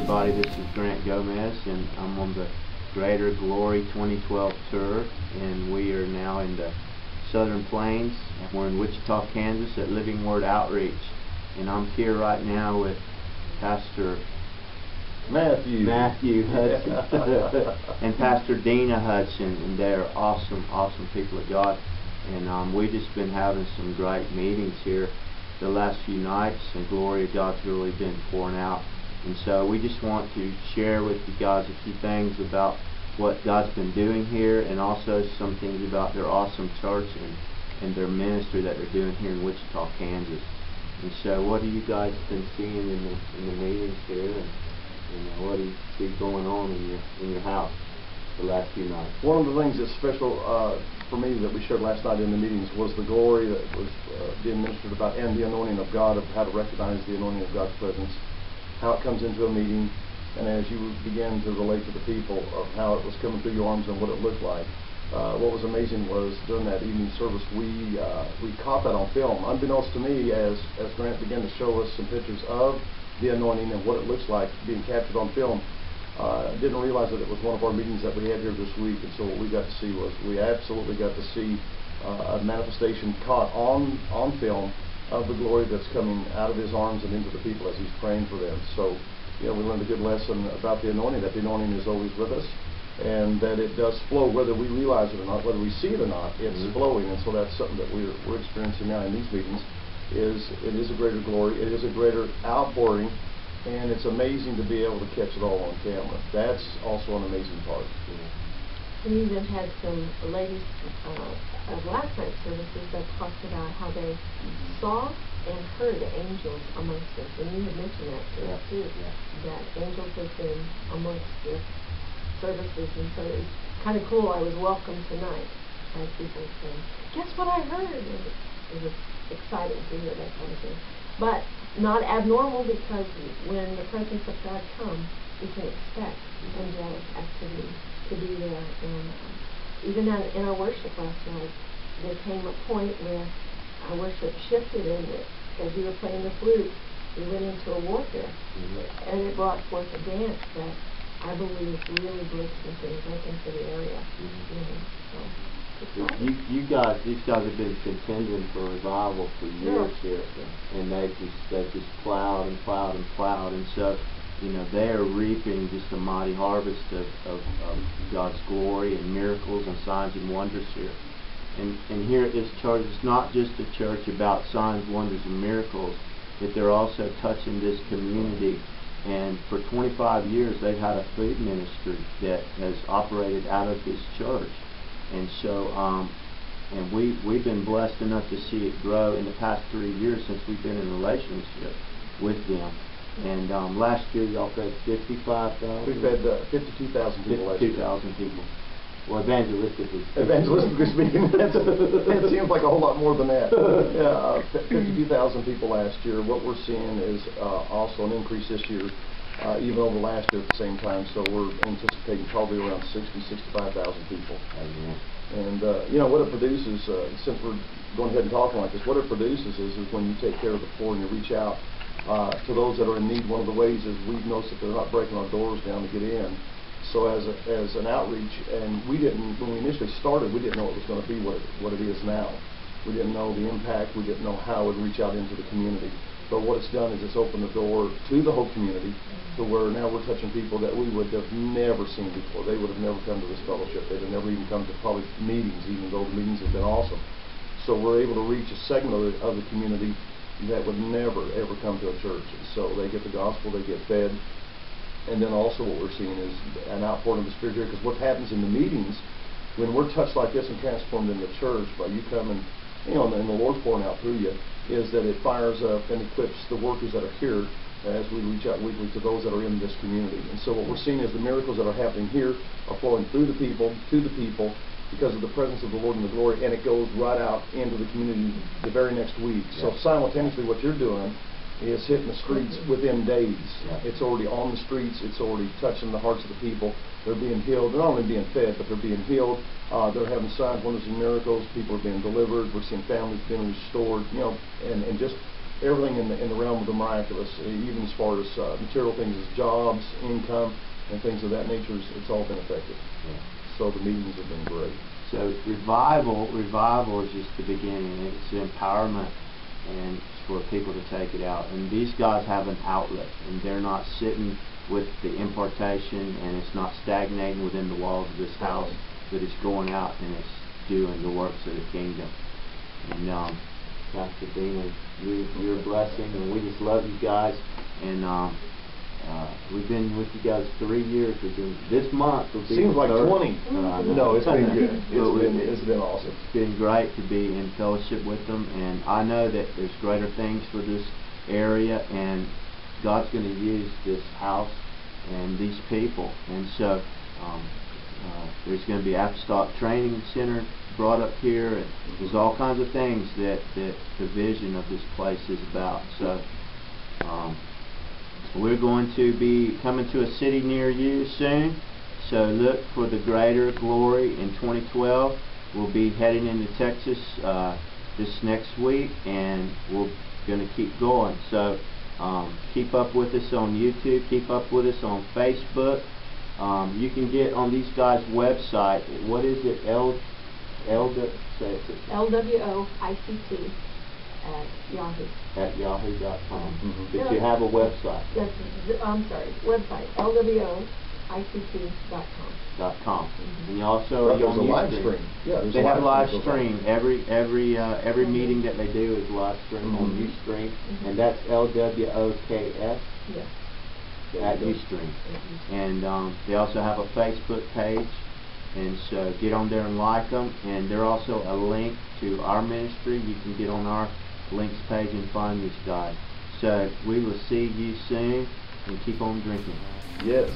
everybody, this is Grant Gomez, and I'm on the Greater Glory 2012 tour, and we are now in the Southern Plains, and we're in Wichita, Kansas at Living Word Outreach, and I'm here right now with Pastor Matthew Hudson and Pastor Dena Hudson, and they're awesome people of God, and we've just been having some great meetings here the last few nights, and glory of God's really been pouring out. And so we just want to share with you guys a few things about what God's been doing here, and also some things about their awesome church and their ministry that they're doing here in Wichita, Kansas. And so what have you guys been seeing in the meetings here, and what do you see going on in your house the last few nights? One of the things that's special for me that we shared last night in the meetings was the glory that was being ministered about, and the anointing of God, of how to recognize the anointing of God's presence, how it comes into a meeting, and as you began to relate to the people of how it was coming through your arms and what it looked like. What was amazing was during that evening service we caught that on film, unbeknownst to me, as Grant began to show us some pictures of the anointing and what it looks like being captured on film. Didn't realize that it was one of our meetings that we had here this week, and so what we got to see was we absolutely got to see a manifestation caught on film of the glory that's coming out of his arms and into the people as he's praying for them. So, you know, we learned a good lesson about the anointing, that the anointing is always with us, and that it does flow, whether we realize it or not, whether we see it or not, it's flowing. And so that's something that we're experiencing now in these meetings. It is a greater glory, it is a greater outpouring, and it's amazing to be able to catch it all on camera. That's also an amazing part. We even had some ladies of last night's services that talked about how they saw and heard angels amongst us, and you had mentioned that to us too, that angels have been amongst the services, and so it's kind of cool. I was welcomed tonight by people saying, "Guess what I heard?" And it was exciting to hear that kind of thing, but not abnormal, because when the presence of God comes, we can expect angelic activity to be there. And even in our worship last night, there came a point where our worship shifted, and as we were playing the flute, we went into a warfare, and it brought forth a dance that I believe really broke some things open for the area. So these guys have been contending for revival for years here, and they've just plowed and so, you know, they are reaping just a mighty harvest of God's glory and miracles and signs and wonders here. And here at this church, it's not just a church about signs, wonders, and miracles, but they're also touching this community. And for 25 years, they've had a food ministry that has operated out of this church. And so, and we've been blessed enough to see it grow in the past 3 years since we've been in a relationship with them. And last year, y'all fed 55,000? We fed 52,000 people last year. 52,000 people. Well, evangelistically speaking, it seems like a whole lot more than that. 52,000 people last year. What we're seeing is also an increase this year, even over last year at the same time. So we're anticipating probably around 65,000 people. And you know what it produces, since we're going ahead and talking like this, what it produces is when you take care of the poor and you reach out to those that are in need. One of the ways is we've noticed that they're not breaking our doors down to get in. So as an outreach, and when we initially started, we didn't know it was going to be what it is now. We didn't know the impact. We didn't know how it would reach out into the community. But what it's done is it's opened the door to the whole community, to where now we're touching people that we would have never seen before. They would have never come to this fellowship. They'd have never even come to probably meetings, even though the meetings have been awesome. So we're able to reach a segment of the community that would never ever come to a church. So they get the gospel, they get fed. And then also what we're seeing is an outpouring of the Spirit here, because what happens in the meetings, when we're touched like this and transformed in the church by you coming, you know, and the Lord pouring out through you, is that it fires up and equips the workers that are here as we reach out weekly to those that are in this community. And so what we're seeing is the miracles that are happening here are flowing through the people, to the people, because of the presence of the Lord and the glory, and it goes right out into the community the very next week. So simultaneously what you're doing is hitting the streets within days. It's already on the streets. It's already touching the hearts of the people. They're being healed. They're not only being fed, but they're being healed. They're having signs, wonders, and miracles. People are being delivered. We're seeing families being restored. You know, and just everything in the realm of the miraculous, even as far as material things as jobs, income, and things of that nature. It's all been affected. Yeah. So the meetings have been great. So revival is just the beginning. It's empowerment, and it's for people to take it out. And these guys have an outlet, and they're not sitting with the impartation, and it's not stagnating within the walls of this house, but it's going out and it's doing the works of the kingdom. And Pastor Dena, you're a blessing, and we just love you guys. And we've been with you guys 3 years. This month will be Seems like 3rd. 20. No, it's been good. It's been awesome. It's been great to be in fellowship with them, and I know that there's greater things for this area, and God's going to use this house and these people. And so there's going to be apostolic training center brought up here, and there's all kinds of things that the vision of this place is about. So we're going to be coming to a city near you soon, so look for the greater glory in 2012. We'll be heading into Texas this next week, and we're going to keep going. So keep up with us on YouTube, keep up with us on Facebook. You can get on these guys' website. What is it? LWOICT at Yahoo. At yahoo.com. Mm-hmm. But you have a website. Yes, I'm sorry, website, LWOICT.com. .com. And you also are There's on a live YouTube. stream. Yeah, there's They a have live that goes stream. Every meeting that they do is live stream on Ustream, and that's LWOKS Yes. at Ustream. And they also have a Facebook page, and so get on there and like them. And they're also a link to our ministry. You can get on our links page and find these guys. So we will see you soon, and keep on drinking. Yes.